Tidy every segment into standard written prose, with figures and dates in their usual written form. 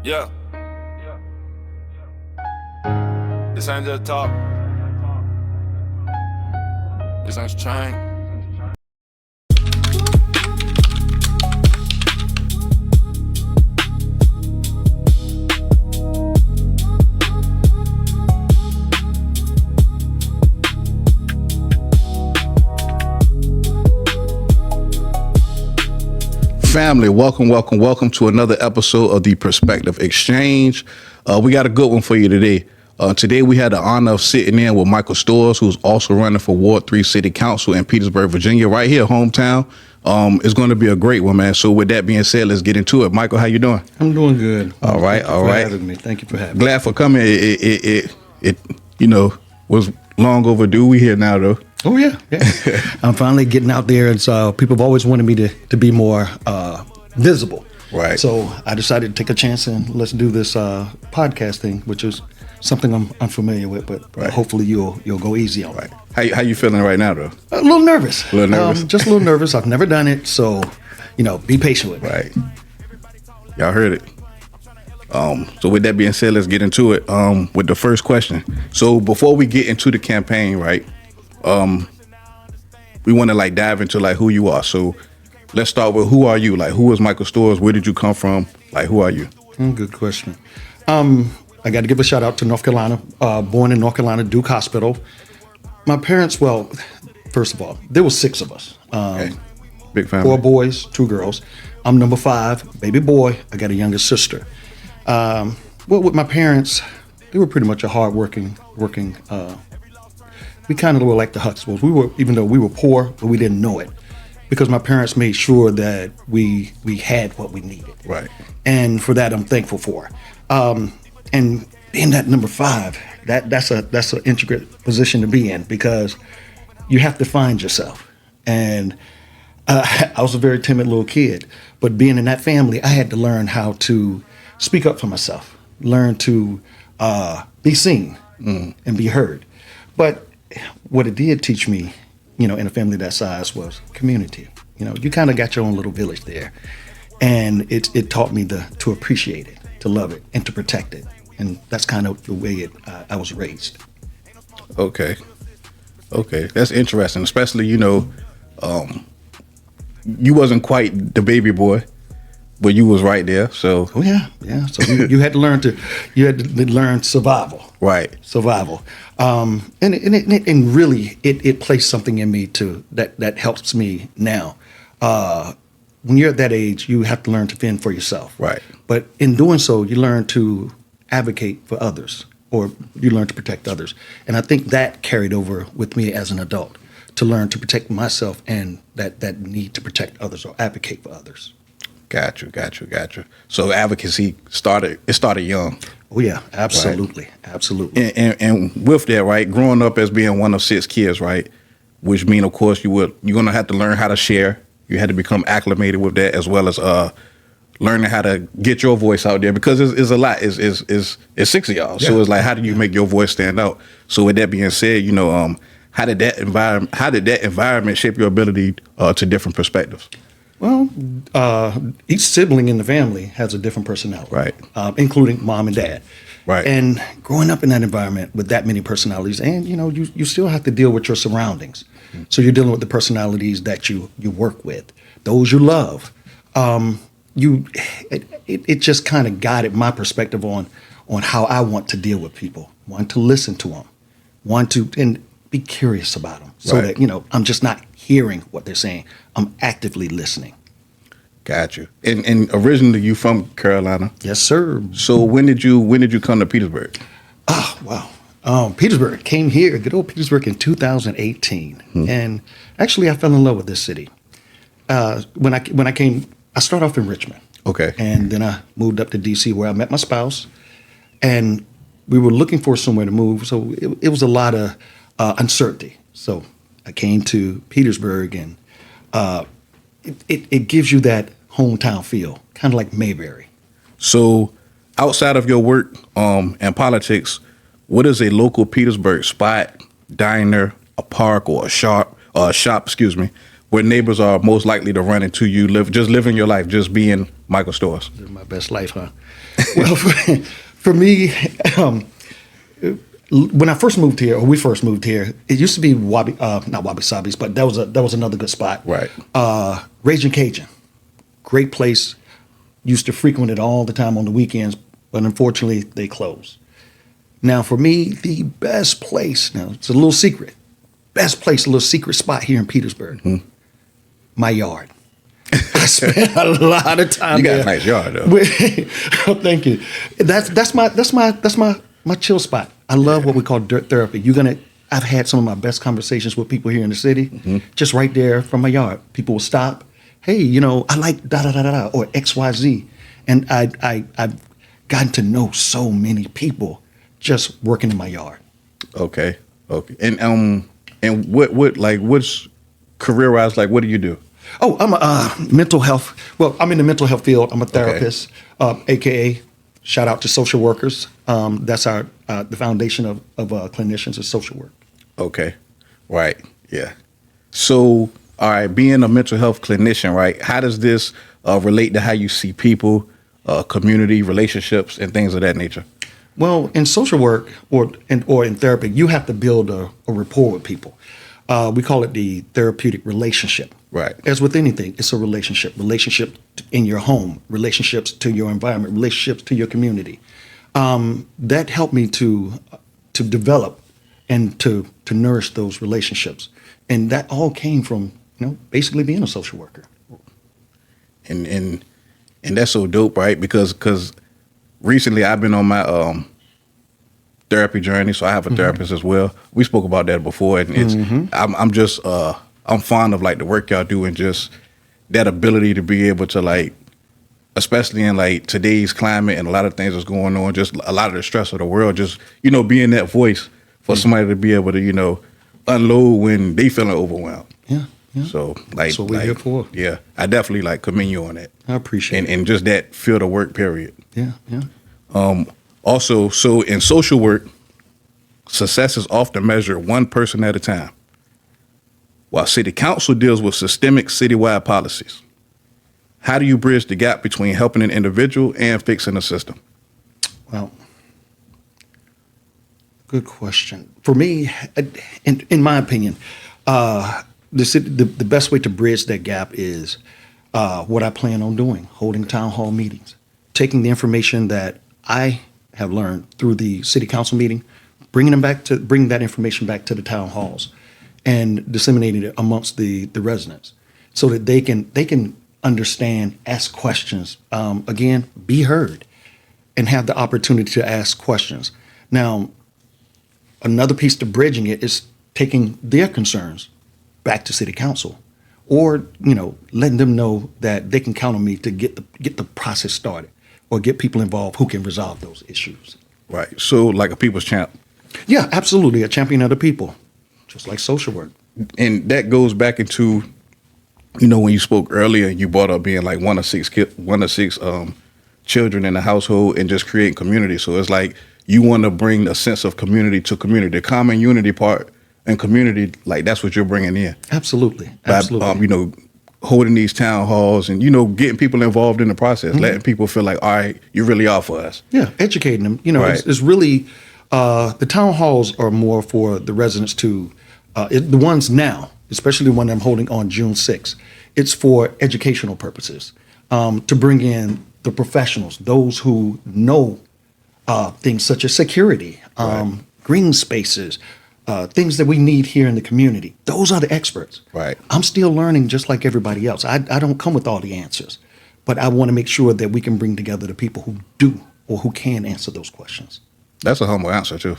Yeah. This ain't just talk. This ain't train. Family, welcome to another episode of the Perspective Exchange. We got a good one for you today. Today we had the honor of sitting in with Michael Storrs, who's also running for Ward 3 City Council in Petersburg, Virginia, right here, hometown. It's going to be a great one, man. So with that being said, let's get into it. Michael, how you doing? I'm doing good. All right. Thank you for having me. Glad for coming. It was long overdue. We here now, though. Oh, yeah. I'm finally getting out there, and so people have always wanted me to be more visible. Right. So I decided to take a chance and let's do this podcast thing, which is something I'm unfamiliar with, but hopefully you'll go easy on it. How you feeling right now, though? A little nervous. A little nervous? Just a little nervous. I've never done it, so, be patient with me. Right. Y'all heard it. So with that being said, let's get into it with the first question. So before we get into the campaign, right, we want to dive into who you are. So let's start with who are you? Who is Michael Storrs? Where did you come from? Who are you? Good question. I got to give a shout out to North Carolina. Born in North Carolina, Duke Hospital. My parents, well, first of all, there were 6 of us. Okay. Big family. 4 boys, 2 girls. I'm number 5, baby boy. I got a younger sister. Well, with my parents, they were pretty much a hard-working. We kind of were like the Huxtables. Even though we were poor, but we didn't know it, because my parents made sure that we had what we needed. Right. And for that, I'm thankful for. And being that number 5, that's an intricate position to be in, because you have to find yourself. And I was a very timid little kid, but being in that family, I had to learn how to speak up for myself, learn to be seen and be heard. But what it did teach me, in a family that size, was community. You kind of got your own little village there, and it taught me to appreciate it, to love it, and to protect it. And that's kind of the way I was raised. Okay, that's interesting. Especially, you wasn't quite the baby boy, but you was right there. So yeah. So you had to learn survival. Right. Survival. And really it placed something in me that helps me now. When you're at that age, you have to learn to fend for yourself. Right. But in doing so, you learn to advocate for others, or you learn to protect others. And I think that carried over with me as an adult, to learn to protect myself and that need to protect others or advocate for others. Got you. So advocacy started young. Oh yeah, absolutely, right. Absolutely. And with that, right, growing up as being one of 6 kids, right, which mean, of course, you're gonna have to learn how to share. You had to become acclimated with that, as well as learning how to get your voice out there, because it's a lot. It's 6 of y'all, yeah. So it's how do you make your voice stand out? So with that being said, how did that environment shape your ability to different perspectives? Well, each sibling in the family has a different personality, right? Including mom and dad, right? And growing up in that environment with that many personalities, and you still have to deal with your surroundings. Mm-hmm. So you're dealing with the personalities that you work with, those you love. It just kind of guided my perspective on how I want to deal with people, want to listen to them, and be curious about them, so right. that I'm just not hearing what they're saying. I'm actively listening. Got you. And originally you from Carolina? Yes, sir. So when did you come to Petersburg? Oh, wow. Petersburg, came here, good old Petersburg, in 2018. And actually I fell in love with this city. When I came, I started off in Richmond. Okay. And then I moved up to DC, where I met my spouse, and we were looking for somewhere to move. So it was a lot of uncertainty. So I came to Petersburg, and it gives you that hometown feel, kind of like Mayberry. So outside of your work and politics, what is a local Petersburg spot, diner, a park, or a shop, where neighbors are most likely to run into you, living your life, just being Michael Storrs. Living my best life, huh? Well, for me, when I first moved here, or we first moved here, it used to be not Wabi Sabi's, but that was another good spot. Right. Raging Cajun, great place. Used to frequent it all the time on the weekends, but unfortunately they closed. Now for me, the best place, now it's a little secret, best place, a little secret spot here in Petersburg, my yard. I spent a lot of time. You got there. a nice yard, though. Oh, thank you. That's my chill spot. I love what we call dirt therapy. I've had some of my best conversations with people here in the city, just right there from my yard. People will stop. Hey, I like da da da da da or XYZ, and I've gotten to know so many people just working in my yard. Okay. And what's career wise, like, what do you do? Oh, I'm a mental health. Well, I'm in the mental health field. I'm a therapist, AKA shout out to social workers. That's the foundation of clinicians is social work. Okay. Right. Yeah. So, all right, being a mental health clinician, right? How does this relate to how you see people, community, relationships, and things of that nature? Well, in social work or in therapy, you have to build a rapport with people. We call it the therapeutic relationship. Right. As with anything, it's a relationship. Relationship in your home, relationships to your environment, relationships to your community. That helped me to develop and to nourish those relationships. And that all came from, basically being a social worker. And that's so dope, right? Because recently I've been on my therapy journey, so I have a therapist as well. We spoke about that before, and it's I'm fond of like the work y'all do and just that ability to be able to, like, especially in like today's climate and a lot of things that's going on, just a lot of the stress of the world, just being that voice for somebody to be able to unload when they feeling overwhelmed. Yeah. So like, that's what we're here for. Yeah, I definitely like commend you on that. I appreciate it. And just that field of work, period. Yeah. Also, so in social work, success is often measured one person at a time, while city council deals with systemic citywide policies. How do you bridge the gap between helping an individual and fixing a system? Well, good question. For me, in my opinion, the best way to bridge that gap is what I plan on doing, holding town hall meetings, taking the information that I have learned through the city council meeting, bring that information back to the town halls and disseminating it amongst the residents so that they can understand, ask questions, again, be heard and have the opportunity to ask questions. Now, another piece to bridging it is taking their concerns back to city council or, letting them know that they can count on me to get the process started or get people involved who can resolve those issues. Right. So like a people's champ. Yeah, absolutely. A champion of the people, just like social work. And that goes back into, when you spoke earlier, you brought up being like one of six children in the household and just creating community. So it's like you want to bring a sense of community to community, the common unity part and community. Like that's what you're bringing in. Absolutely. By, holding these town halls and, getting people involved in the process, letting people feel like, all right, you really are for us. Yeah, educating them. Right. It's really, the town halls are more for the residents to, the ones now, especially the one I'm holding on June 6th, it's for educational purposes, to bring in the professionals, those who know things such as security, green spaces, things that we need here in the community. Those are the experts. Right. I'm still learning just like everybody else. I don't come with all the answers, but I want to make sure that we can bring together the people who do or who can answer those questions. That's a humble answer too.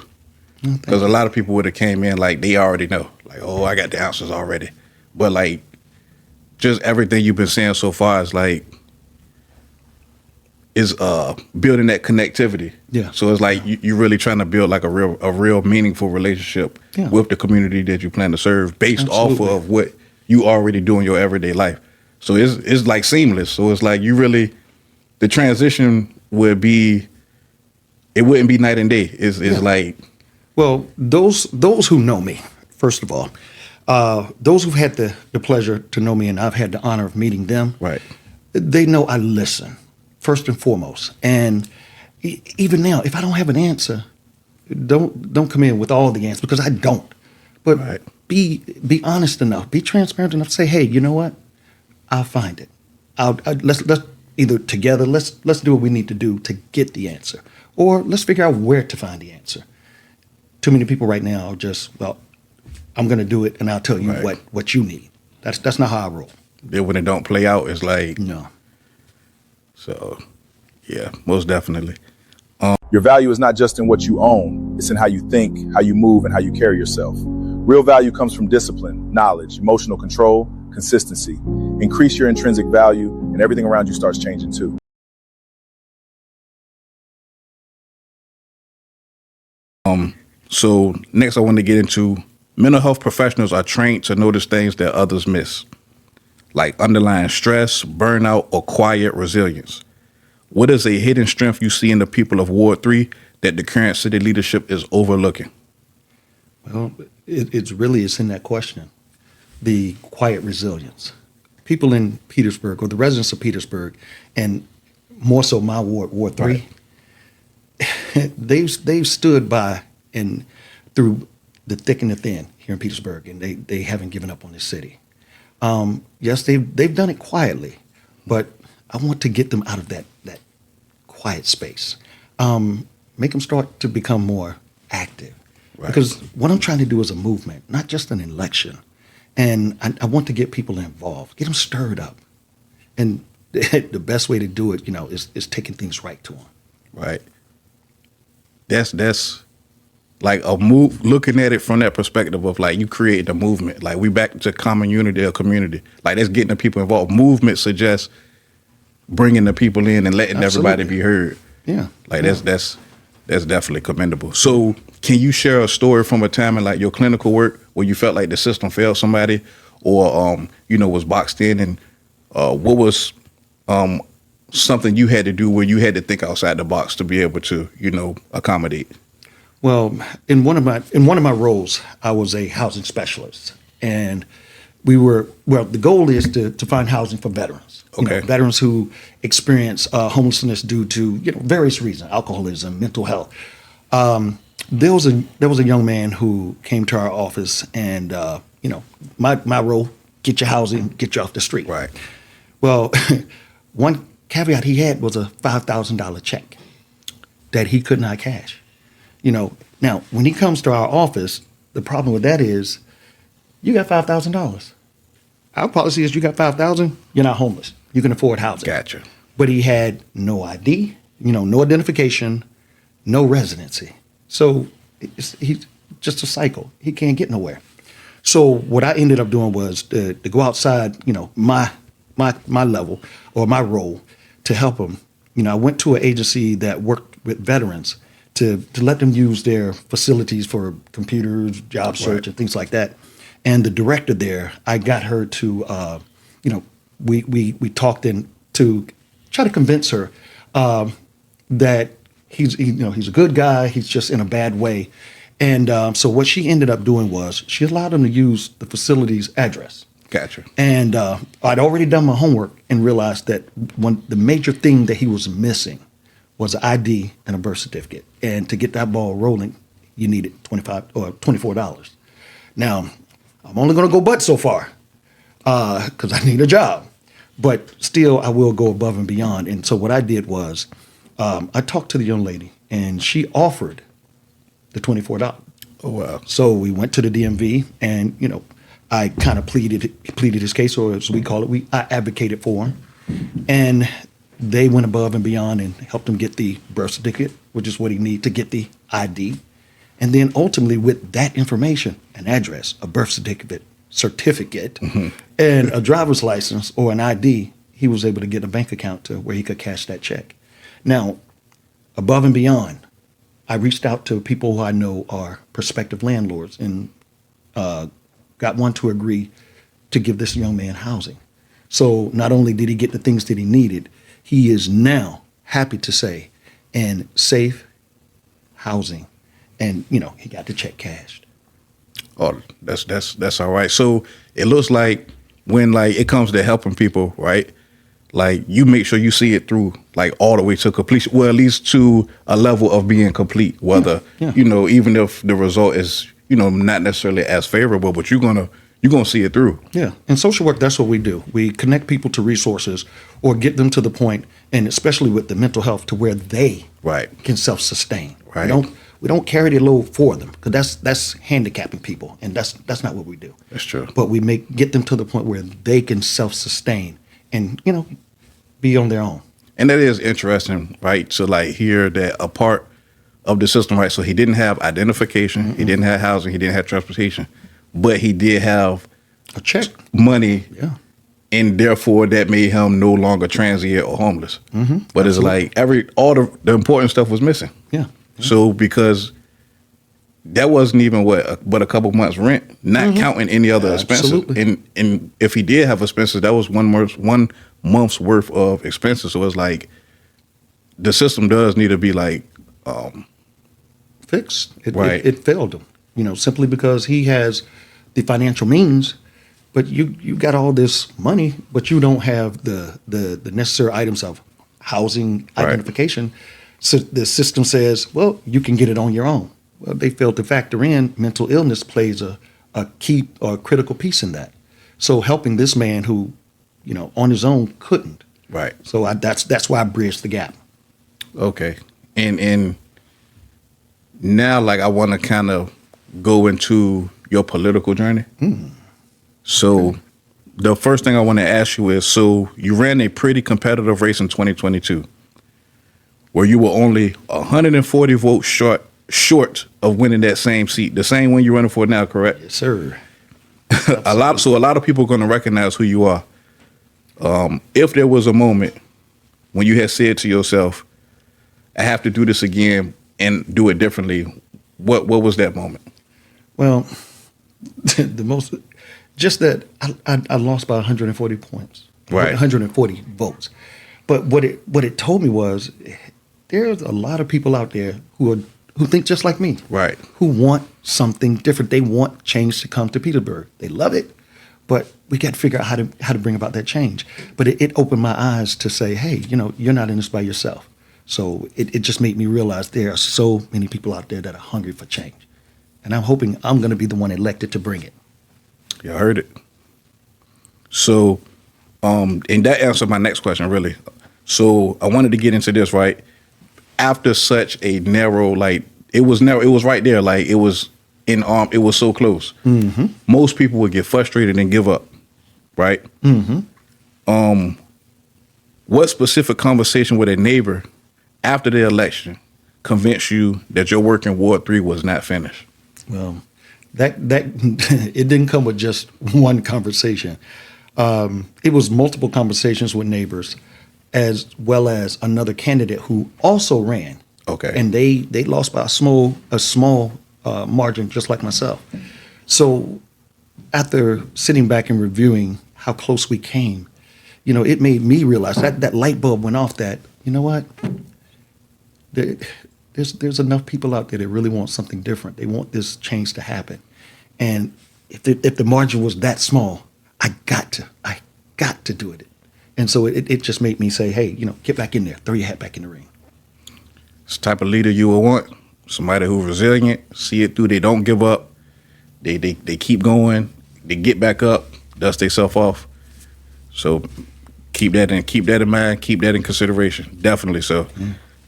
Because a lot of people would have came in like they already know. Like, oh, I got the answers already. But like just everything you've been saying so far is like building that connectivity. Yeah. So it's like you're really trying to build like a real meaningful relationship with the community that you plan to serve based off of what you already do in your everyday life. So it's like seamless. So it's like the transition would be, it wouldn't be night and day. It's like. Well, those who know me, first of all, those who've had the pleasure to know me and I've had the honor of meeting them. Right. they know I listen first and foremost. And even now, if I don't have an answer, don't come in with all the answers, because I don't. But Right. be honest enough, be transparent enough to say, hey, you know what? I'll find it. Let's either together, let's do what we need to do to get the answer, or let's figure out where to find the answer. Too many people right now are just, well, I'm going to do it, and I'll tell you Right. what you need. That's not how I roll. Then when it don't play out, it's like, No. so yeah, most definitely. Your value is not just in what you own, it's in how you think, how you move, and how you carry yourself. Real value comes from discipline, knowledge, emotional control, consistency. Increase your intrinsic value, and everything around you starts changing too. So next I want to get into mental health professionals are trained to notice things that others miss, like underlying stress, burnout, or quiet resilience. What is a hidden strength you see in the people of Ward 3 that the current city leadership is overlooking? Well, it's in that question, the quiet resilience. People in Petersburg, or the residents of Petersburg, and more so my ward, Ward 3, they've stood by and through the thick and the thin here in Petersburg, and they haven't given up on this city. Yes, they've done it quietly, but I want to get them out of that quiet space. Make them start to become more active. Right. Because what I'm trying to do is a movement, not just an election. And I want to get people involved, get them stirred up. And the best way to do it, is taking things right to them. Right. That's like a move, looking at it from that perspective of like you created a movement. Like we back to common unity or community. Like that's getting the people involved. Movement suggests bringing the people in and letting everybody be heard. Yeah. Like that's definitely commendable. So can you share a story from a time in like your clinical work where you felt like the system failed somebody, or was boxed in, and what was something you had to do where you had to think outside the box to be able to accommodate? Well, in one of my roles, I was a housing specialist, and the goal is to find housing for veterans. Okay. Veterans who experience homelessness due to various reasons, alcoholism, mental health. There was a young man who came to our office, and my role: get your housing, get you off the street. Right. Well, one caveat he had was a $5,000 check that he could not cash. Now when he comes to our office, the problem with that is you got $5,000. Our policy is you got $5,000, you're not homeless. You can afford housing. Gotcha. But he had no ID, no identification, no residency. So he's just a cycle. He can't get nowhere. So what I ended up doing was to go outside, my level or my role to help him. I went to an agency that worked with veterans to let them use their facilities for computers, job search, and things like that. And the director there, I got her to, we talked in to try to convince her that he's a good guy. He's just in a bad way. And so what she ended up doing was she allowed him to use the facility's address. Gotcha. And I'd already done my homework and realized that the major thing that he was missing was an ID and a birth certificate. And to get that ball rolling, you needed $25 or $24. Now, I'm only going to go but so far because I need a job. But still, I will go above and beyond. And so what I did was I talked to the young lady, and she offered the $24. Oh, wow. So we went to the DMV, and, I kind of pleaded his case, or as we call it, I advocated for him. And they went above and beyond and helped him get the birth certificate, which is what he needed to get the ID. And then ultimately with that information, an address, a birth certificate, and a driver's license or an ID, he was able to get a bank account to where he could cash that check. Now, above and beyond, I reached out to people who I know are prospective landlords and got one to agree to give this young man housing. So not only did he get the things that he needed, he is now happy to say in safe housing, and he got the check cashed. Oh, that's all right. So it looks like when it comes to helping people, right? like you make sure you see it through, like all the way to completion. Well, at least to a level of being complete. Whether you know, even if the result is not necessarily as favorable, but you're gonna see it through. Yeah, in social work, that's what we do. We connect people to resources or get them to the point, and especially with the mental health, to where they can self-sustain. Right. We don't carry the load for them, because that's handicapping people, and that's not what we do. That's true. But we get them to the point where they can self-sustain and be on their own. And that is interesting, right? To like hear that a part of the system, right? So he didn't have identification, he didn't have housing, he didn't have transportation, but he did have a check, money, and therefore that made him no longer transient or homeless. But it's like all the important stuff was missing. Yeah. So because that wasn't even but a couple months rent, not counting any other expenses. Absolutely. And if he did have expenses, that was one month's worth of expenses. So it's like the system does need to be like fixed. It failed him, simply because he has the financial means, but you got all this money, but you don't have the necessary items of housing, identification. So the system says, well, you can get it on your own. Well, they failed to factor in mental illness plays a key or critical piece in that. So helping this man who, on his own couldn't. Right. So that's why I bridged the gap. Okay. And now, like, I want to kind of go into your political journey. So the first thing I want to ask you is, so you ran a pretty competitive race in 2022 where you were only 140 votes short of winning that same seat, the same one you're running for now, correct? Yes, sir. a lot of people are going to recognize who you are. If there was a moment when you had said to yourself, I have to do this again and do it differently, what was that moment? Well, just that I lost by 140 points, right? 140 votes. But what it told me was there's a lot of people out there who think just like me, right? Who want something different. They want change to come to Petersburg. They love it, but we got to figure out how to bring about that change. But it opened my eyes to say, hey, you're not in this by yourself. So it just made me realize there are so many people out there that are hungry for change. And I'm hoping I'm going to be the one elected to bring it. You heard it. So, and that answered my next question, really. So I wanted to get into this, right? After such a narrow, like, it was right there. Like, it was it was so close. Most people would get frustrated and give up, right? What specific conversation with a neighbor after the election convinced you that your work in Ward 3 was not finished? Well, that it didn't come with just one conversation. It was multiple conversations with neighbors, as well as another candidate who also ran. Okay. And they lost by a small margin, just like myself. So after sitting back and reviewing how close we came, it made me realize that light bulb went off that, you know what? There's enough people out there that really want something different. They want this change to happen. And if the margin was that small, I got to do it. And so it just made me say, hey, get back in there, throw your hat back in the ring. It's the type of leader you would want. Somebody who's resilient, see it through, they don't give up. They keep going, they get back up, dust themselves off. So keep that in mind, keep that in consideration. Definitely so.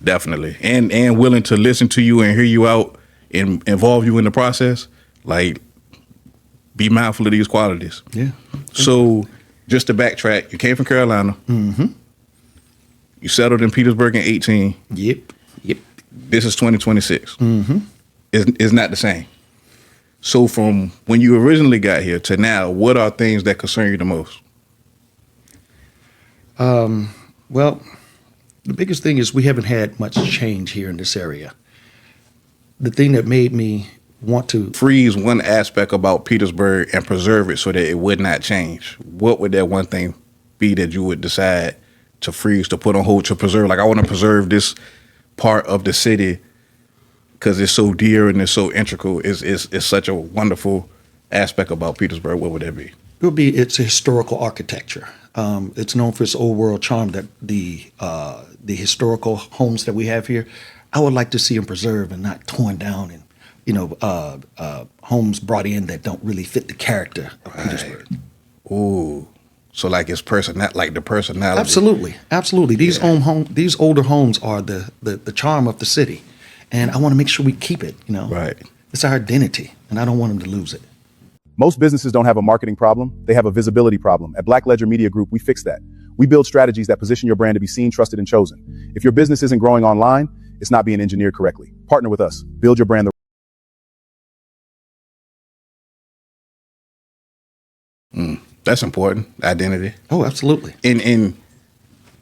Definitely. And willing to listen to you and hear you out and involve you in the process. Like, be mindful of these qualities. Yeah. So just to backtrack, you came from Carolina. You settled in Petersburg in 18. Yep. This is 2026. It's not the same. So from when you originally got here to now, what are things that concern you the most? Well, the biggest thing is we haven't had much change here in this area. The thing that made me want to freeze one aspect about Petersburg and preserve it so that it would not change, what would that one thing be that you would decide to freeze, to put on hold, to preserve? Like, I want to preserve this part of the city because it's so dear and it's so integral. It's such a wonderful aspect about Petersburg. What would that be? It would be it's a historical architecture. It's known for its old world charm. That the historical homes that we have here, I would like to see them preserved and not torn down, and homes brought in that don't really fit the character of Petersburg. Ooh, so like the personality. Absolutely, absolutely. These these older homes are the charm of the city, and I want to make sure we keep it. Right. It's our identity, and I don't want them to lose it. Most businesses don't have a marketing problem. They have a visibility problem. At Black Ledger Media Group, we fix that. We build strategies that position your brand to be seen, trusted, and chosen. If your business isn't growing online, it's not being engineered correctly. Partner with us. Build your brand. That's important. Identity. Oh, absolutely. And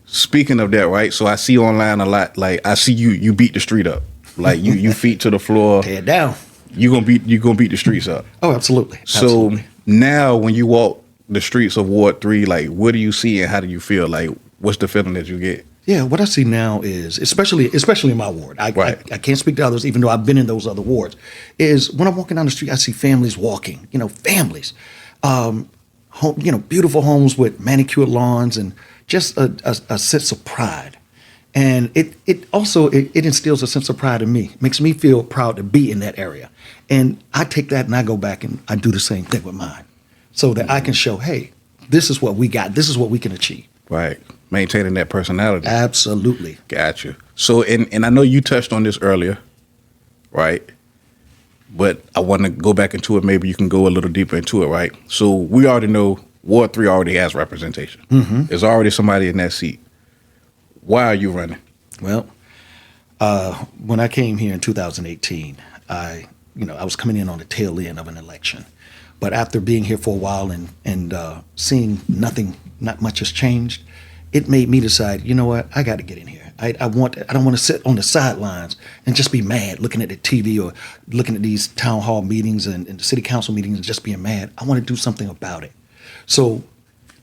speaking of that, right? So I see online a lot. Like I see you beat the street up. Like you feet to the floor. Tear it down. You gonna beat the streets up. Oh, absolutely. So Absolutely. now when you walk the streets of Ward 3, like what do you see and how do you feel? Like what's the feeling that you get? Yeah, what I see now is, especially in my ward, I can't speak to others, even though I've been in those other wards, is when I'm walking down the street, I see families walking, families, beautiful homes with manicured lawns and just a sense of pride. And it also instills a sense of pride in me, makes me feel proud to be in that area. And I take that and I go back and I do the same thing with mine so that I can show, hey, this is what we got. This is what we can achieve. Right. Maintaining that personality. Absolutely. Gotcha. So, and I know you touched on this earlier, right? But I want to go back into it. Maybe you can go a little deeper into it, right? So we already know Ward 3 already has representation. Mm-hmm. There's already somebody in that seat. Why are you running? Well, when I came here in 2018, I was coming in on the tail end of an election. But after being here for a while and seeing not much has changed, it made me decide, you know what, I got to get in here. I don't want to sit on the sidelines and just be mad looking at the TV or looking at these town hall meetings and the city council meetings and just being mad. I want to do something about it. So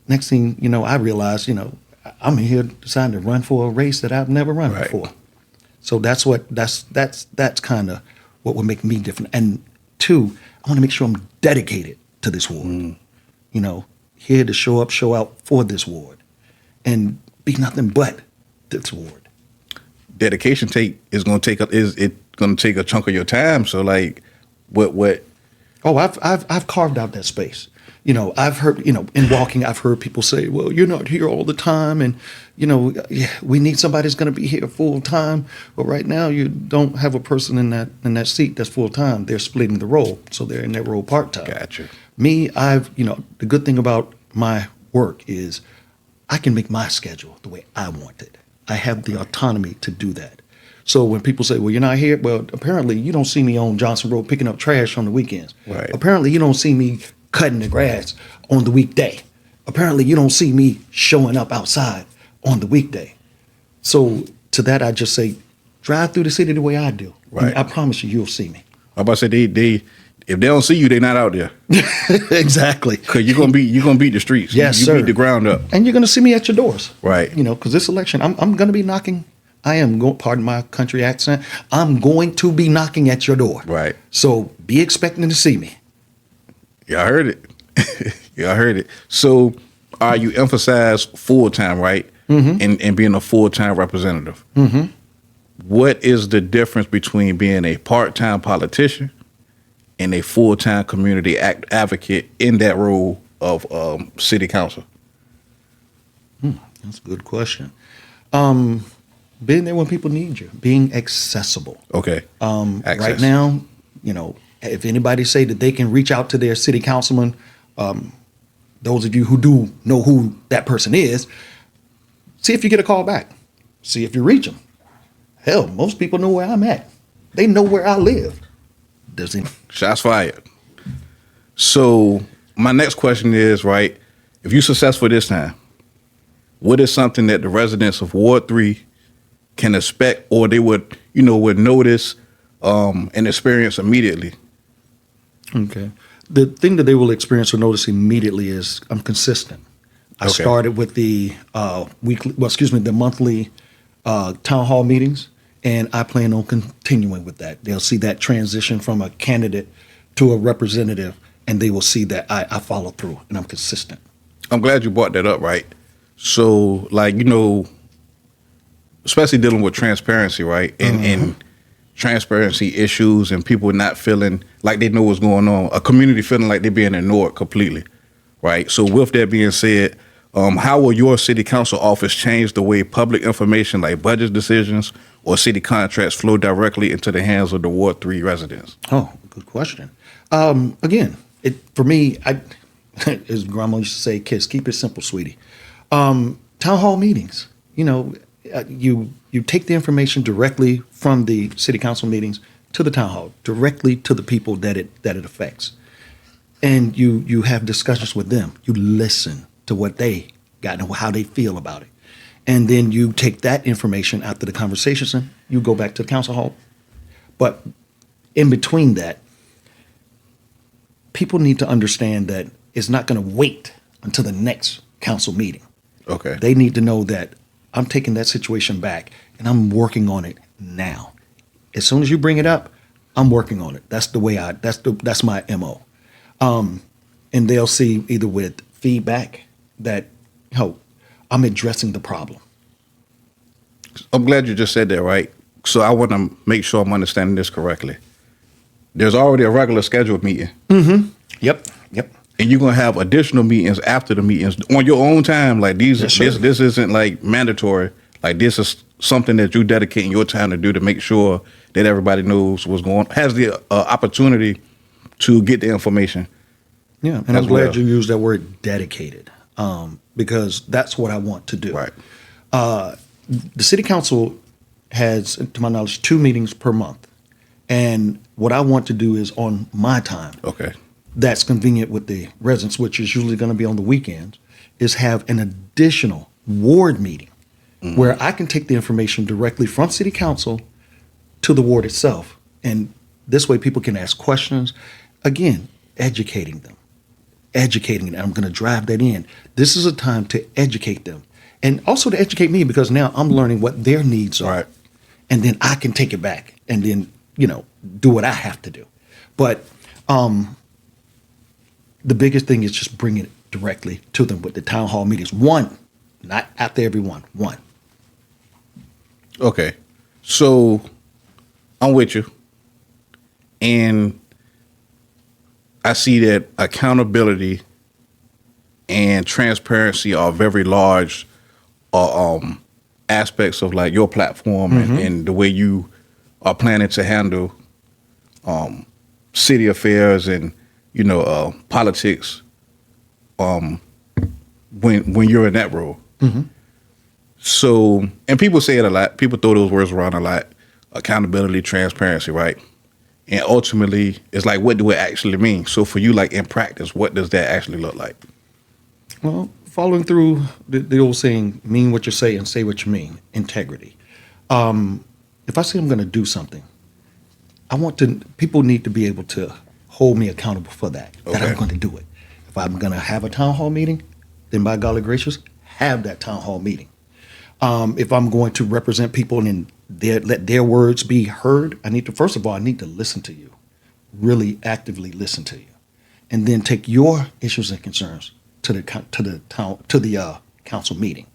next thing, I realized, I'm here deciding to run for a race that I've never run before. So that's kind of what would make me different. And two, I want to make sure I'm dedicated to this ward. Here to show up, show out for this ward, and be nothing but this ward. Dedication is going to take a chunk of your time. So like, what? Oh, I've carved out that space. I've heard, in walking, I've heard people say, well, you're not here all the time. And, we need somebody who's going to be here full time. But right now you don't have a person in that seat that's full time. They're splitting the role. So they're in that role part time. Gotcha. Me, the good thing about my work is I can make my schedule the way I want it. I have the autonomy to do that. So when people say, well, you're not here. Well, apparently you don't see me on Johnson Road picking up trash on the weekends. Right. Apparently you don't see me cutting the grass on the weekday. Apparently you don't see me showing up outside on the weekday. So to that, I just say, drive through the city the way I do. Right. And I promise you'll see me. I'm about to say if they don't see you, they're not out there. Exactly. Because you're gonna beat the streets. Yes, you sir. beat the ground up. And you're gonna see me at your doors. Right. Because this election, I'm gonna be knocking. I am going. Pardon my country accent. I'm going to be knocking at your door. Right. So be expecting to see me. Y'all heard it. Y'all heard it. So you emphasize full-time, right? Mm-hmm. And being a full-time representative. Mm-hmm. What is the difference between being a part-time politician and a full-time community advocate in that role of city council? That's a good question. Being there when people need you, being accessible. Okay. Right now, if anybody say that they can reach out to their city councilman, those of you who do know who that person is, see if you get a call back. See if you reach them. Hell, most people know where I'm at. They know where I live. Does he? Shots fired. So my next question is, right, if you're successful this time, what is something that the residents of Ward 3 can expect or they would notice and experience immediately? Okay. The thing that they will experience or notice immediately is I'm consistent. I started with the the monthly town hall meetings, and I plan on continuing with that. They'll see that transition from a candidate to a representative and they will see that I follow through and I'm consistent. I'm glad you brought that up, right? So, like, especially dealing with transparency, right? And transparency issues and people not feeling like they know what's going on, a community feeling like they're being ignored completely, right? So with that being said, how will your city council office change the way public information like budget decisions or city contracts flow directly into the hands of the Ward 3 residents? Oh, good question. Again, for me, as grandma used to say, kids, keep it simple, sweetie. Town hall meetings, you take the information directly from the city council meetings to the town hall, directly to the people that it affects. And you have discussions with them. You listen to what they got and how they feel about it. And then you take that information after the conversations and you go back to the council hall. But in between that, people need to understand that it's not going to wait until the next council meeting. Okay. They need to know that I'm taking that situation back and I'm working on it now. As soon as you bring it up, I'm working on it. That's the way that's my MO. And they'll see either with feedback that, I'm addressing the problem. I'm glad you just said that, right? So I want to make sure I'm understanding this correctly. There's already a regular scheduled meeting. Mm-hmm. Yep. And you're going to have additional meetings after the meetings on your own time. Like these, Yes, sir. this isn't like mandatory. Like this is something that you're dedicating your time to do to make sure that everybody knows what's going on, has the opportunity to get the information. Yeah, and I'm glad you used that word dedicated, because that's what I want to do. Right. The city council has, to my knowledge, 2 meetings per month. And what I want to do is on my time. Okay. That's convenient with the residents, which is usually going to be on the weekends, is have an additional ward meeting where I can take the information directly from city council to the ward itself. And this way people can ask questions. Again, educating them. And I'm going to drive that in. This is a time to educate them. And also to educate me, because now I'm learning what their needs are. Right. And then I can take it back and then, do what I have to do. But the biggest thing is just bringing it directly to them with the town hall meetings. One, not after every one. Okay. So I'm with you. And I see that accountability and transparency are very large aspects of like your platform and the way you are planning to handle city affairs and politics when you're in that role. So, and people say it a lot. People throw those words around a lot. Accountability, transparency, right? And ultimately, it's like, what do it actually mean? So for you, like in practice, what does that actually look like? Well, following through the old saying, mean what you say and say what you mean, integrity. If I say I'm going to do something, people need to be able to hold me accountable for that I'm going to do it. If I'm going to have a town hall meeting, then by golly gracious, have that town hall meeting. If I'm going to represent people and let their words be heard, I need to listen to you, really actively listen to you, and then take your issues and concerns to the council meeting.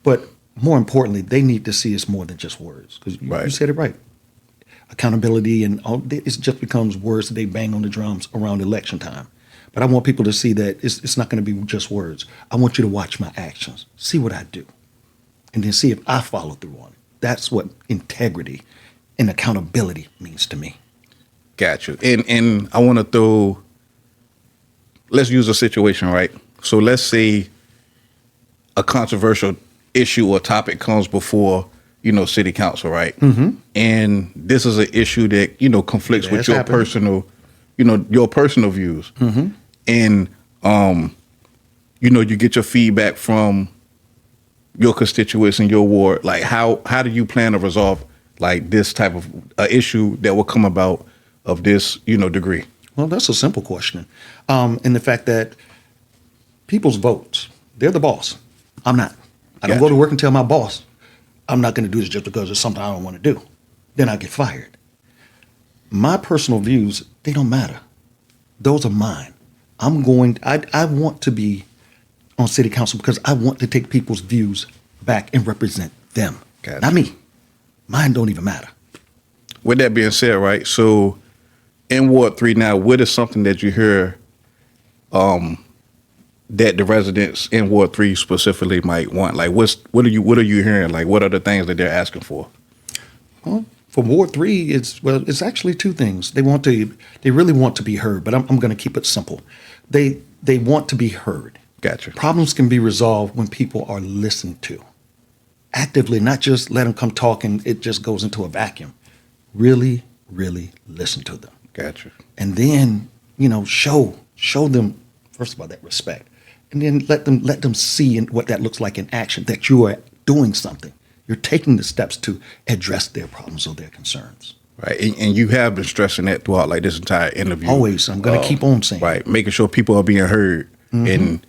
But more importantly, they need to see it's more than just words, because you said it right. Accountability and all it just becomes words that they bang on the drums around election time. But I want people to see that it's not going to be just words. I want you to watch my actions, see what I do, and then see if I follow through on it. That's what integrity and accountability means to me. Got you. And I want to let's use a situation, right? So let's say a controversial issue or topic comes before, city council, right? And this is an issue that, conflicts with your personal, your personal views. And, you get your feedback from your constituents in your ward. Like how do you plan to resolve like this type of issue that will come about of this, degree? Well, that's a simple question. And the fact that people's votes, they're the boss. I'm not. I don't go to work and tell my boss, I'm not going to do this just because it's something I don't want to do. Then I get fired. My personal views, they don't matter. Those are mine. I want to be on city council because I want to take people's views back and represent them. Gotcha. Not me. Mine don't even matter. With that being said, right, so in Ward 3 now, what is something that you hear that the residents in Ward 3 specifically might want? Like, what are you hearing? Like, what are the things that they're asking for? Well, for Ward 3, it's actually two things. They really want to be heard, but I'm going to keep it simple. They want to be heard. Gotcha. Problems can be resolved when people are listened to actively, not just let them come talk and it just goes into a vacuum. Really, really listen to them. Gotcha. And then, show them, first of all, that respect. And then let them see what that looks like in action, that you are doing something. You're taking the steps to address their problems or their concerns. Right. And you have been stressing that throughout like this entire interview. Always. I'm going to keep on saying. Right. Making sure people are being heard and,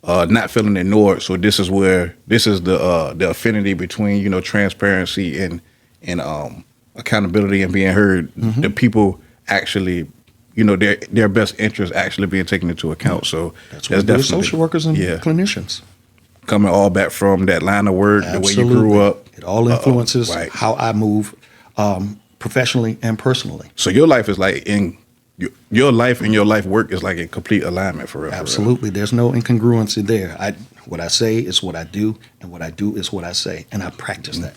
not feeling ignored. So this is the affinity between, transparency and accountability and being heard. The people actually, their best interest actually being taken into account. So that's definitely social workers and clinicians. Coming all back from that line of work, Absolutely. The way you grew up. It all influences right. how I move professionally and personally. So your life is like your life and your life work is like in complete alignment for real. Absolutely. For real. There's no incongruency there. What I say is what I do, and what I do is what I say. And I practice that.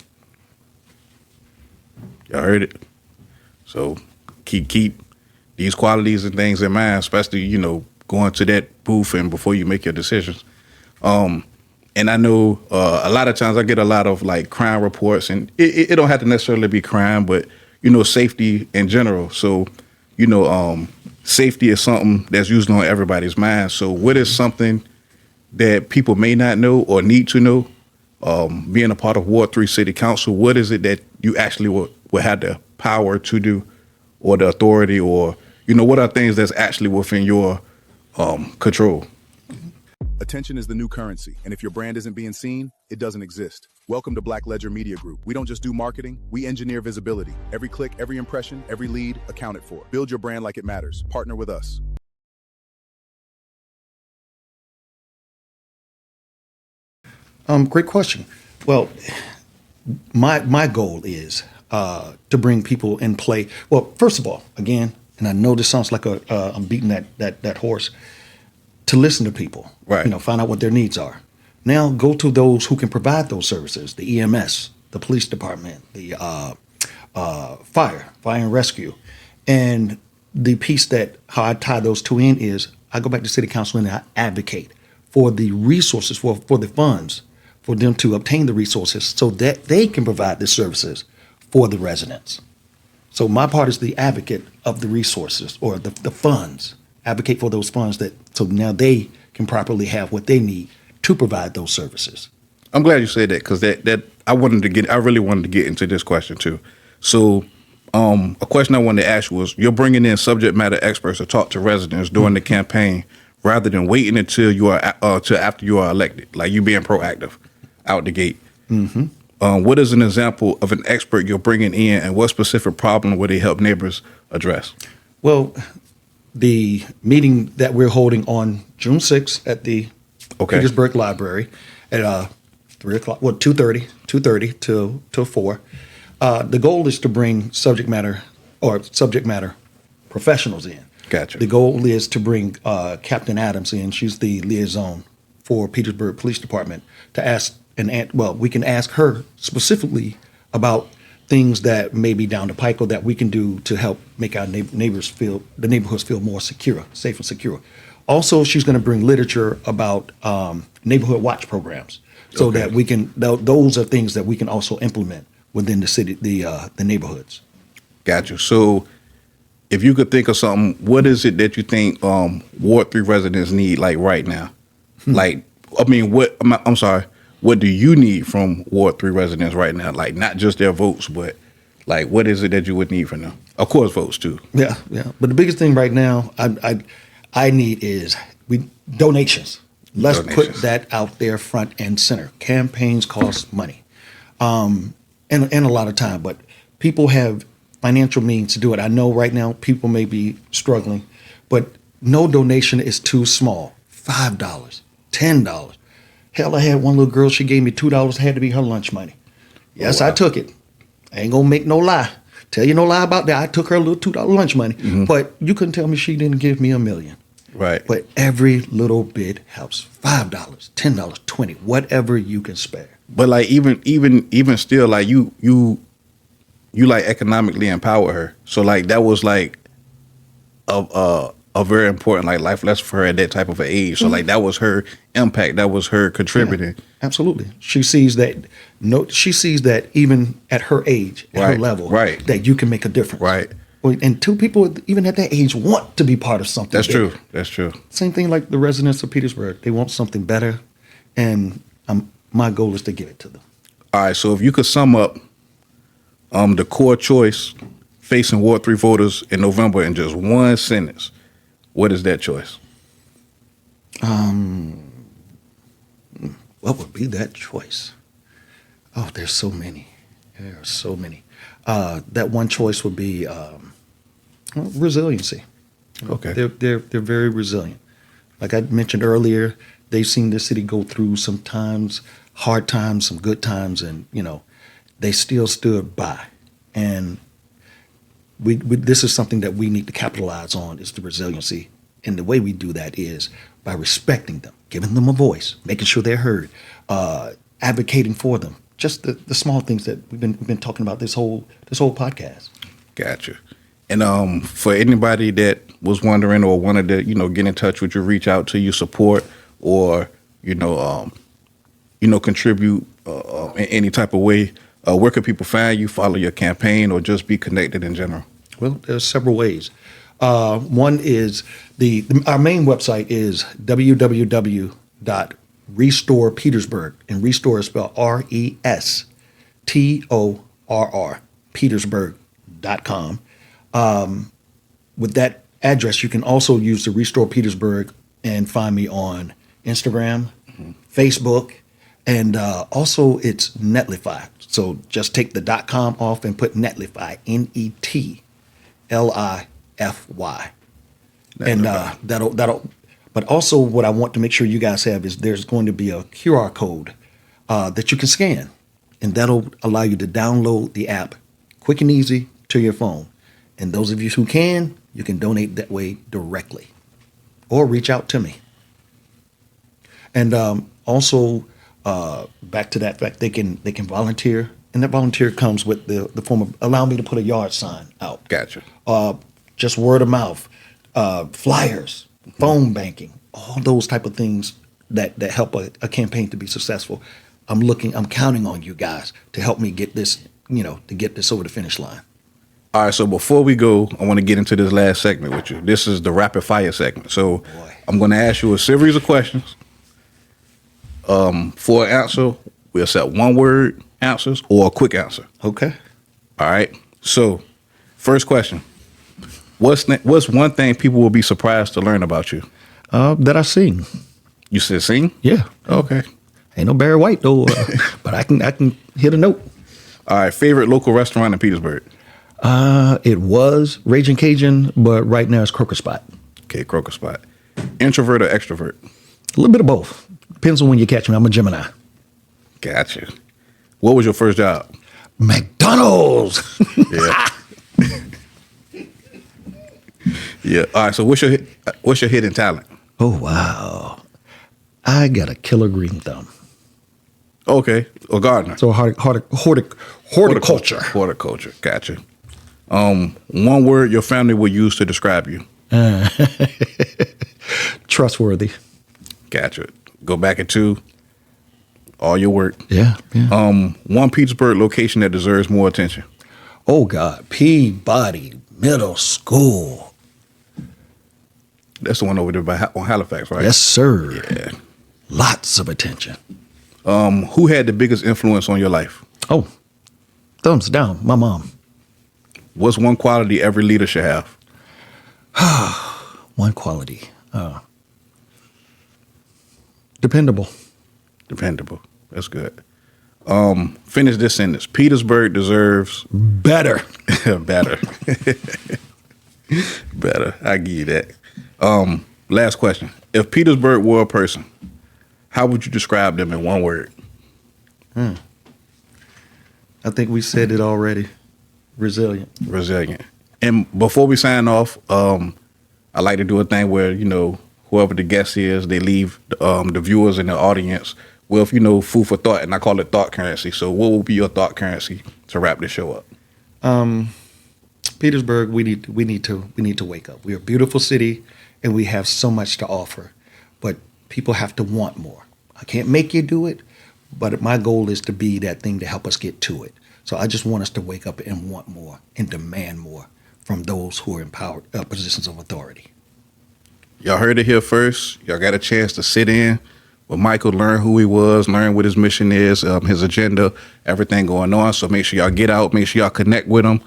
Y'all heard it. So keep these qualities and things in mind, especially, going to that booth and before you make your decisions. And I know a lot of times I get a lot of like crime reports, and it don't have to necessarily be crime, but safety in general. So safety is something that's usually on everybody's mind. So what is something that people may not know or need to know? Being a part of Ward 3 City Council, what is it that you actually will have the power to do, or the authority, or what are things that's actually within your control? Attention is the new currency, and if your brand isn't being seen, it doesn't exist. Welcome to Black Ledger Media Group. We don't just do marketing, we engineer visibility. Every click, every impression, every lead accounted for. Build your brand like it matters. Partner with us. Great question. Well, my goal is to bring people in play. Well, first of all, again, and I know this sounds like I'm beating that horse, to listen to people, right? Find out what their needs are. Now go to those who can provide those services: the EMS, the police department, the fire and rescue. And the piece that how I tie those two in is I go back to city council and I advocate for the resources, for the funds, for them to obtain the resources so that they can provide the services for the residents. So my part is the advocate of the resources or the funds. Advocate for those funds so now they can properly have what they need to provide those services. I'm glad you said that, because that I really wanted to get into this question too. So a question I wanted to ask you was, you're bringing in subject matter experts to talk to residents during the campaign rather than waiting until you are till after you are elected, like you being proactive out the gate. What is an example of an expert you're bringing in, and what specific problem would they help neighbors address? Well, the meeting that we're holding on June 6th at the Petersburg Library at 3 o'clock, 2:30 till 4. The goal is to bring subject matter professionals in. Gotcha. The goal is to bring Captain Adams in. She's the liaison for Petersburg Police Department to ask we can ask her specifically about things that may be down the pike or that we can do to help make our neighborhoods feel more secure, safe and secure. Also, she's going to bring literature about neighborhood watch programs, so that we can. Those are things that we can also implement within the city, the neighborhoods. Gotcha. So, if you could think of something, what is it that you think Ward 3 residents need, like right now? Like, I mean, what do you need from Ward 3 residents right now? Like, not just their votes, but like, what is it that you would need from them? Of course, votes too. Yeah. But the biggest thing right now I need is donations. Let's put that out there front and center. Campaigns cost money, and a lot of time, but people have financial means to do it. I know right now people may be struggling, but No donation is too small. $5, $10. Hell, I had one little girl, she gave me $2, had to be her lunch money. Yes, Oh, wow. I took it. I ain't gonna make no lie. Tell you no lie about that. I took her little $2 lunch money, but you couldn't tell me she didn't give me $1 million. Right. But every little bit helps. $5, $10, $20, whatever you can spare. But like even still, like you like economically empower her. So like that was like a very important like life lesson for her at that type of an age. So like that was her impact. That was her contributing. Yeah, absolutely. She sees that. She sees that even at her age, at her Right, level, right. that you can make a difference. Right. And two people, even at that age, want to be part of something. That's bigger. true. That's true. Same thing like the residents of Petersburg. They want something better, and my goal is to give it to them. All right. So if you could sum up the core choice facing Ward 3 voters in November in just one sentence, what is that choice? What would be that choice? Oh, there's so many. There are so many. That one choice would be resiliency. Okay. They're very resilient. Like I mentioned earlier, they've seen the city go through some times, hard times, some good times, and they still stood by. And we this is something that we need to capitalize on, is the resiliency. And the way we do that is by respecting them, giving them a voice, making sure they're heard, advocating for them. Just the small things that we've been talking about this whole podcast. Gotcha. And for anybody that was wondering or wanted to, get in touch with you, reach out to you, support, or contribute in any type of way, where can people find you, follow your campaign, or just be connected in general? Well, there's several ways. One is our main website is www.restorepetersburg, and restore is spelled RESTORR, Petersburg.com. With that address, you can also use the Restore Petersburg and find me on Instagram, Facebook, and also it's Netlify. So just take the .com off and put Netlify, NETLIFY. And that'll. But also, what I want to make sure you guys have is there's going to be a QR code that you can scan, and that'll allow you to download the app quick and easy to your phone. And those of you who can, you can donate that way directly, or reach out to me. And also, back to that fact, they can volunteer, and that volunteer comes with the form of allow me to put a yard sign out. Gotcha. Just word of mouth, flyers, phone banking, all those type of things that help a campaign to be successful. I'm counting on you guys to help me get this, to get this over the finish line. All right, so before we go, I want to get into this last segment with you. This is the rapid fire segment. So I'm going to ask you a series of questions. For an answer, we'll set one word answers or a quick answer. Okay. All right. So first question. What's one thing people will be surprised to learn about you? That I sing. You said sing? Yeah. Okay. Ain't no Barry White though, but I can hit a note. All right. Favorite local restaurant in Petersburg? It was Raging Cajun, but right now it's Croaker Spot. Okay, Croaker Spot. Introvert or extrovert? A little bit of both. Depends on when you catch me. I'm a Gemini. Gotcha. What was your first job? McDonald's. Yeah. Yeah. All right. So what's your hidden talent? Oh wow, I got a killer green thumb. Okay. A gardener. So horticulture. Horticulture. Gotcha. One word your family would use to describe you. Trustworthy. Gotcha. Go back into all your work. Yeah. One Petersburg location that deserves more attention. Oh God, Peabody Middle School. That's the one over there on Halifax, right? Yes, sir. Yeah. Lots of attention. Who had the biggest influence on your life? Oh, thumbs down, my mom. What's one quality every leader should have? One quality. Dependable. Dependable. That's good. Finish this sentence. Petersburg deserves Better. better. Better. I give you that. Last question. If Petersburg were a person, how would you describe them in one word? I think we said it already. Resilient. Resilient. And before we sign off, I like to do a thing where, whoever the guest is, they leave the viewers and the audience with, food for thought, and I call it thought currency. So what will be your thought currency to wrap this show up? Petersburg, we need to wake up. We're a beautiful city and we have so much to offer, but people have to want more. I can't make you do it, but my goal is to be that thing to help us get to it. So I just want us to wake up and want more and demand more from those who are in power, positions of authority. Y'all heard it here first. Y'all got a chance to sit in with Michael, learn who he was, learn what his mission is, his agenda, everything going on. So make sure y'all get out, make sure y'all connect with him.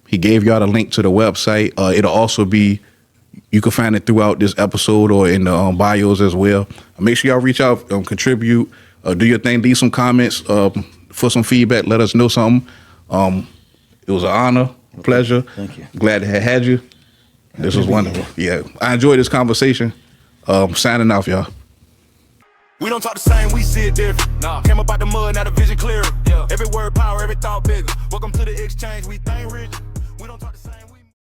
He gave y'all the link to the website. It'll also be, you can find it throughout this episode or in the bios as well. Make sure y'all reach out, contribute, do your thing, leave some comments for some feedback, let us know something. It was an honor, pleasure. Thank you. Glad to have had you. This was wonderful. Yeah, I enjoyed this conversation. Signing off, y'all. We don't talk the same, we see it different. Nah. Came up out the mud, now the vision clearer. Yeah. Every word power, every thought bigger. Welcome to the exchange, we think rich.